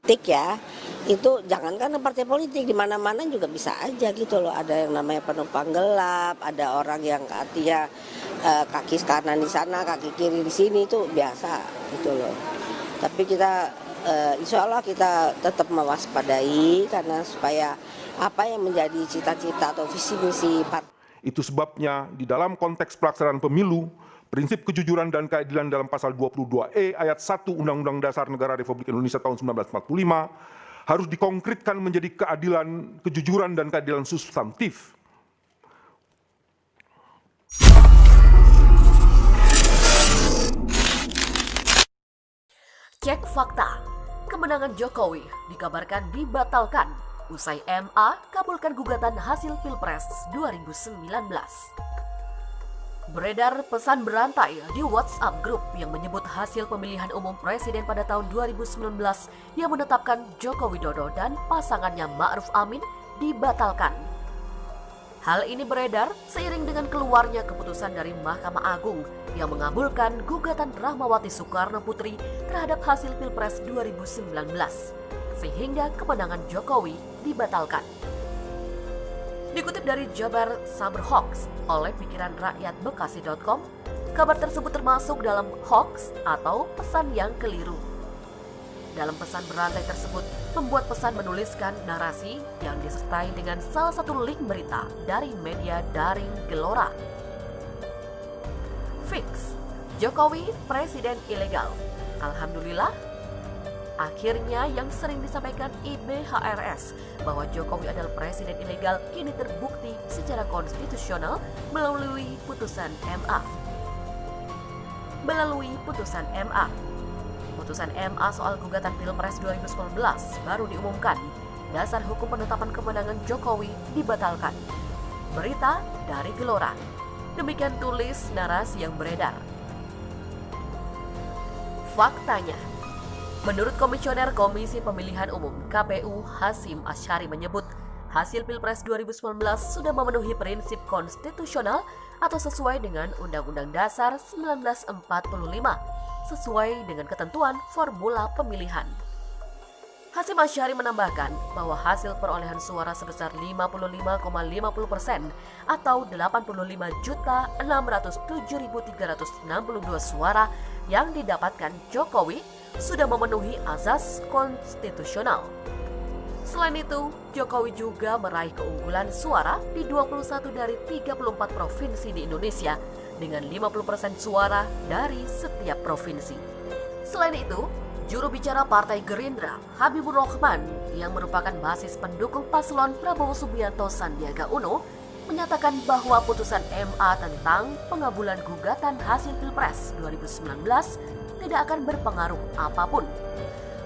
politik ya, itu jangankan partai politik, di mana-mana juga bisa aja gitu loh. Ada yang namanya penumpang gelap, ada orang yang artinya kaki kanan di sana, kaki kiri di sini, itu biasa gitu loh. Tapi kita insya Allah kita tetap mewaspadai karena supaya apa yang menjadi cita-cita atau visi misi partai. Itu sebabnya di dalam konteks pelaksanaan pemilu, prinsip kejujuran dan keadilan dalam pasal 22E ayat 1 Undang-Undang Dasar Negara Republik Indonesia tahun 1945 harus dikonkretkan menjadi keadilan, kejujuran, dan keadilan substantif. Cek fakta, kemenangan Jokowi dikabarkan dibatalkan usai MA kabulkan gugatan hasil Pilpres 2019. Beredar pesan berantai di WhatsApp grup yang menyebut hasil pemilihan umum presiden pada tahun 2019 yang menetapkan Joko Widodo dan pasangannya Ma'ruf Amin dibatalkan. Hal ini beredar seiring dengan keluarnya keputusan dari Mahkamah Agung yang mengabulkan gugatan Rahmawati Soekarno Putri terhadap hasil Pilpres 2019, sehingga kemenangan Jokowi dibatalkan. Dikutip dari Jabar Saber Hoax oleh pikiranrakyatbekasi.com, kabar tersebut termasuk dalam hoax atau pesan yang keliru. Dalam pesan berantai tersebut, pembuat pesan menuliskan narasi yang disertai dengan salah satu link berita dari media daring Gelora. Fix, Jokowi presiden ilegal. Alhamdulillah, akhirnya yang sering disampaikan IBHRS bahwa Jokowi adalah presiden ilegal kini terbukti secara konstitusional melalui putusan MA. Putusan MA soal gugatan Pilpres 2019 baru diumumkan. Dasar hukum penetapan kemenangan Jokowi dibatalkan. Berita dari Gelora. Demikian tulis narasi yang beredar. Faktanya, menurut Komisioner Komisi Pemilihan Umum KPU Hasyim Asyari menyebut hasil Pilpres 2019 sudah memenuhi prinsip konstitusional atau sesuai dengan Undang-Undang Dasar 1945 sesuai dengan ketentuan formula pemilihan. Hasyim Asyari menambahkan bahwa hasil perolehan suara sebesar 55,50% atau 85.607.362 suara yang didapatkan Jokowi sudah memenuhi azas konstitusional. Selain itu, Jokowi juga meraih keunggulan suara di 21 dari 34 provinsi di Indonesia dengan 50% suara dari setiap provinsi. Selain itu, juru bicara Partai Gerindra, Habibur Rahman, yang merupakan basis pendukung paslon Prabowo Subianto Sandiaga Uno, menyatakan bahwa putusan MA tentang pengabulan gugatan hasil Pilpres 2019 tidak akan berpengaruh apapun.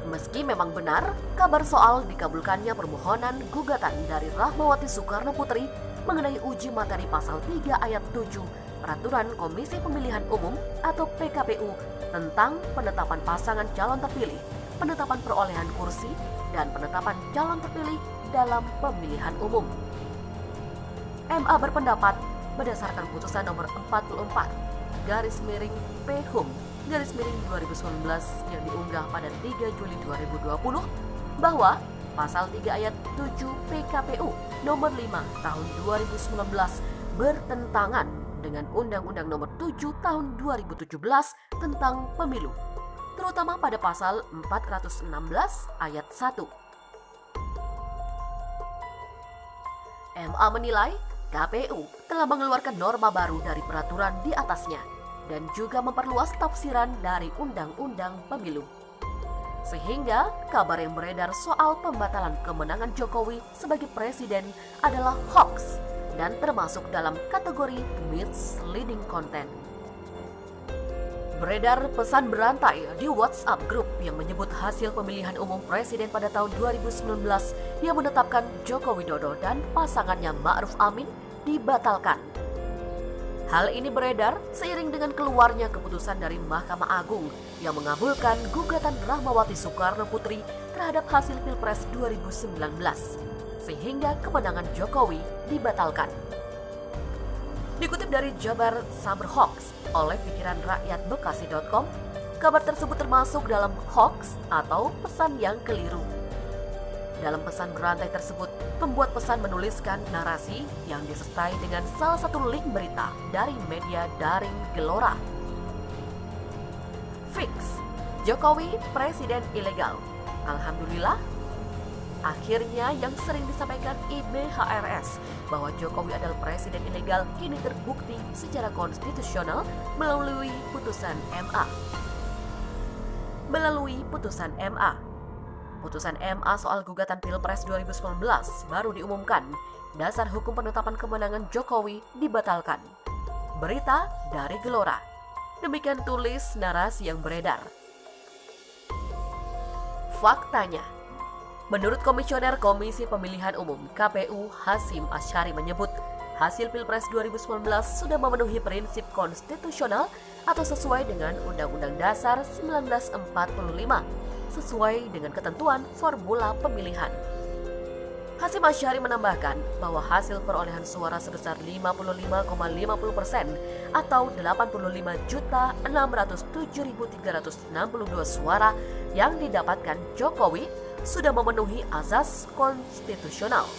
Meski memang benar kabar soal dikabulkannya permohonan gugatan dari Rahmawati Soekarno Putri mengenai uji materi pasal 3 ayat 7 Peraturan Komisi Pemilihan Umum atau PKPU tentang penetapan pasangan calon terpilih, penetapan perolehan kursi, dan penetapan calon terpilih dalam pemilihan umum. MA berpendapat berdasarkan putusan nomor 44 /PHUM/2019 yang diunggah pada 3 Juli 2020 bahwa pasal 3 ayat 7 PKPU nomor 5 tahun 2019 bertentangan dengan Undang-Undang nomor 7 tahun 2017 tentang pemilu, terutama pada pasal 416 ayat 1. MA menilai KPU telah mengeluarkan norma baru dari peraturan di atasnya dan juga memperluas tafsiran dari Undang-Undang Pemilu. Sehingga kabar yang beredar soal pembatalan kemenangan Jokowi sebagai presiden adalah hoax dan termasuk dalam kategori misleading content. Beredar pesan berantai di WhatsApp grup yang menyebut hasil pemilihan umum presiden pada tahun 2019 yang menetapkan Joko Widodo dan pasangannya Ma'ruf Amin dibatalkan. Hal ini beredar seiring dengan keluarnya keputusan dari Mahkamah Agung yang mengabulkan gugatan Rahmawati Soekarno Putri terhadap hasil Pilpres 2019, sehingga kemenangan Jokowi dibatalkan. Dikutip dari Jabar Saber Hoax oleh pikiranrakyatbekasi.com, kabar tersebut termasuk dalam hoax atau pesan yang keliru. Dalam pesan berantai tersebut, pembuat pesan menuliskan narasi yang disertai dengan salah satu link berita dari media daring Gelora. Fix, Jokowi presiden ilegal. Alhamdulillah, akhirnya yang sering disampaikan IBHRS bahwa Jokowi adalah presiden ilegal kini terbukti secara konstitusional melalui putusan MA. Putusan MA soal gugatan Pilpres 2019 baru diumumkan. Dasar hukum penetapan kemenangan Jokowi dibatalkan. Berita dari Gelora. Demikian tulis narasi yang beredar. Faktanya, menurut Komisioner Komisi Pemilihan Umum KPU Hasyim Asyari menyebut, hasil Pilpres 2019 sudah memenuhi prinsip konstitusional atau sesuai dengan Undang-Undang Dasar 1945. Sesuai dengan ketentuan formula pemilihan. Hasyim Asyari menambahkan bahwa hasil perolehan suara sebesar 55,50% atau 85.607.362 suara yang didapatkan Jokowi sudah memenuhi azas konstitusional.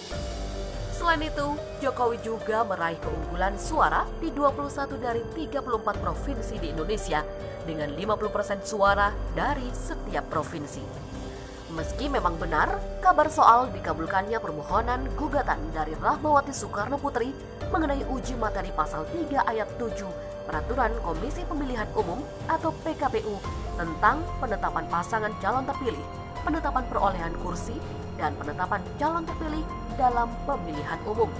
Selain itu, Jokowi juga meraih keunggulan suara di 21 dari 34 provinsi di Indonesia dengan 50% suara dari setiap provinsi. Meski memang benar kabar soal dikabulkannya permohonan gugatan dari Rahmawati Soekarno Putri mengenai uji materi pasal 3 ayat 7 Peraturan Komisi Pemilihan Umum atau PKPU tentang penetapan pasangan calon terpilih, penetapan perolehan kursi, dan penetapan calon terpilih dalam pemilihan umum.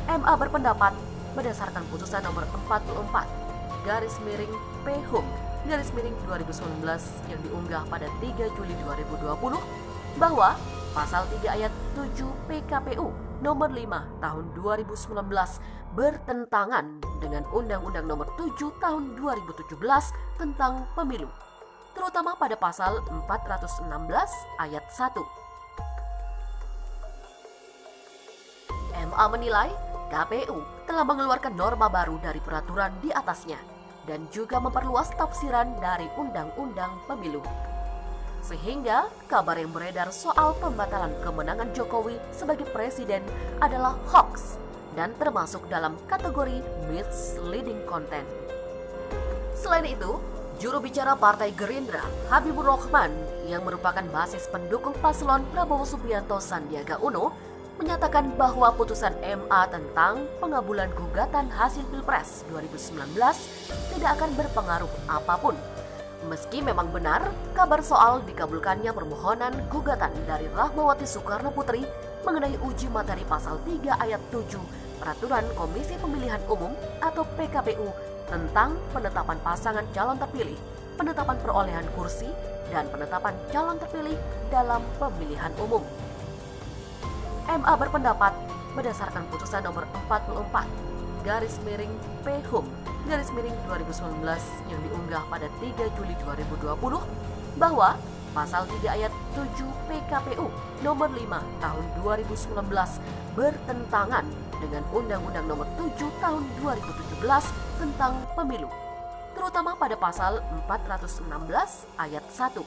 MA berpendapat berdasarkan putusan nomor 44/PHUM/2019 yang diunggah pada 3 Juli 2020 bahwa pasal 3 ayat 7 PKPU nomor 5 tahun 2019 bertentangan dengan Undang-Undang nomor 7 tahun 2017 tentang pemilu, terutama pada pasal 416 ayat 1. MA menilai KPU telah mengeluarkan norma baru dari peraturan di atasnya dan juga memperluas tafsiran dari Undang-Undang Pemilu. Sehingga kabar yang beredar soal pembatalan kemenangan Jokowi sebagai presiden adalah hoax dan termasuk dalam kategori misleading content. Selain itu, juru bicara Partai Gerindra, Habibur Rahman, yang merupakan basis pendukung paslon Prabowo Subianto Sandiaga Uno, menyatakan bahwa putusan MA tentang pengabulan gugatan hasil Pilpres 2019 tidak akan berpengaruh apapun. Meski memang benar kabar soal dikabulkannya permohonan gugatan dari Rahmawati Soekarno Putri mengenai uji materi pasal 3 ayat 7 Peraturan Komisi Pemilihan Umum atau PKPU tentang penetapan pasangan calon terpilih, penetapan perolehan kursi, dan penetapan calon terpilih dalam pemilihan umum. MA berpendapat berdasarkan putusan nomor 44/PHUM/2019 yang diunggah pada 3 Juli 2020 bahwa pasal 3 ayat 7 PKPU nomor 5 tahun 2019 bertentangan dengan Undang-Undang nomor 7 tahun 2017 tentang pemilu, terutama pada pasal 416 ayat 1.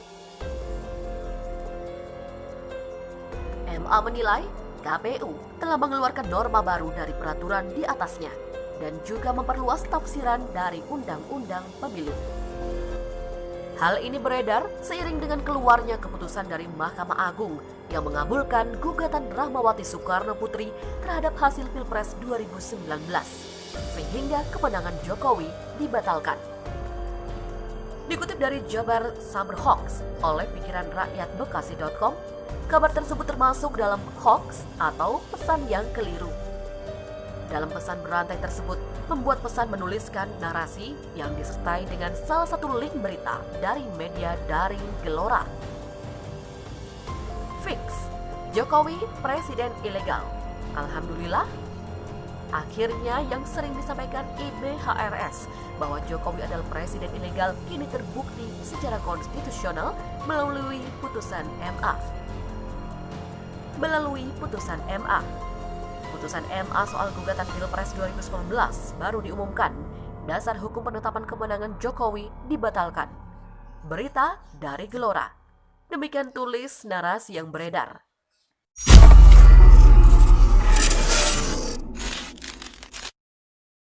MA menilai KPU telah mengeluarkan norma baru dari peraturan di atasnya dan juga memperluas tafsiran dari Undang-Undang Pemilu. Hal ini beredar seiring dengan keluarnya keputusan dari Mahkamah Agung yang mengabulkan gugatan Rahmawati Soekarno Putri terhadap hasil Pilpres 2019, sehingga kemenangan Jokowi dibatalkan. Dikutip dari Jabar Saber Hoax oleh pikiranrakyatbekasi.com, kabar tersebut termasuk dalam hoax atau pesan yang keliru. Dalam pesan berantai tersebut, pembuat pesan menuliskan narasi yang disertai dengan salah satu link berita dari media daring Gelora. Fix, Jokowi presiden ilegal. Alhamdulillah, akhirnya yang sering disampaikan IBHRS bahwa Jokowi adalah presiden ilegal kini terbukti secara konstitusional melalui putusan MA. Putusan MA soal gugatan Pilpres 2019 baru diumumkan. dasar hukum penetapan kemenangan Jokowi dibatalkan. Berita dari Gelora. Demikian tulis narasi yang beredar.